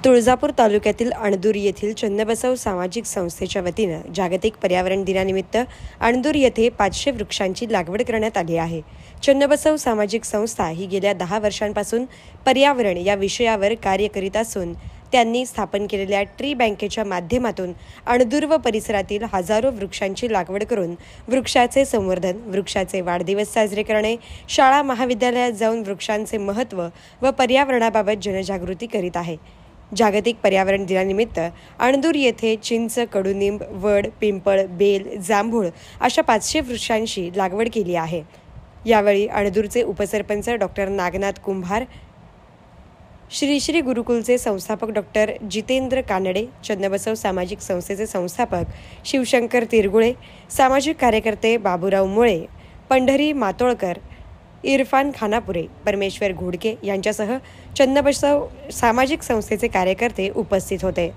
तुळजापूर तालुक्यातील अणदूर येथील चन्नबसव सामाजिक संस्थेच्या वतीनं जागतिक पर्यावरण दिनानिमित्त अणदूर येथे 500 वृक्षांची लागवड करण्यात आली आहे. चन्नबसव सामाजिक संस्था ही गेल्या 10 वर्षांपासून पर्यावरण या विषयावर कार्य करीत असून त्यांनी स्थापन केलेल्या ट्री बँकेच्या माध्यमातून अणदूर व परिसरातील हजारो वृक्षांची लागवड करून वृक्षाचे संवर्धन, वृक्षाचे वाढदिवस साजरे करणे, शाळा महाविद्यालयात जाऊन वृक्षांचे महत्त्व व पर्यावरणाबाबत जनजागृती करीत आहे. जागतिक पर्यावरण दिनानिमित्त अणदूर येथे चिंच, कडुनिंब, वड, पिंपळ, बेल, जांभूळ अशा 500 वृक्षांची लागवड केली आहे. यावेळी अणदूरचे उपसरपंच डॉक्टर नागनाथ कुंभार, श्री श्री गुरुकुलचे संस्थापक डॉक्टर जितेंद्र कानडे, चन्नबसव सामाजिक संस्थेचे संस्थापक शिवशंकर तिरगुळे, सामाजिक कार्यकर्ते बाबूराव मुळे, पंढरी मातोळकर, इरफान खानापुरे, परमेश्वर घोडके यांच्यासह चन्नबसव सामाजिक संस्थेचे कार्यकर्ते उपस्थित होते.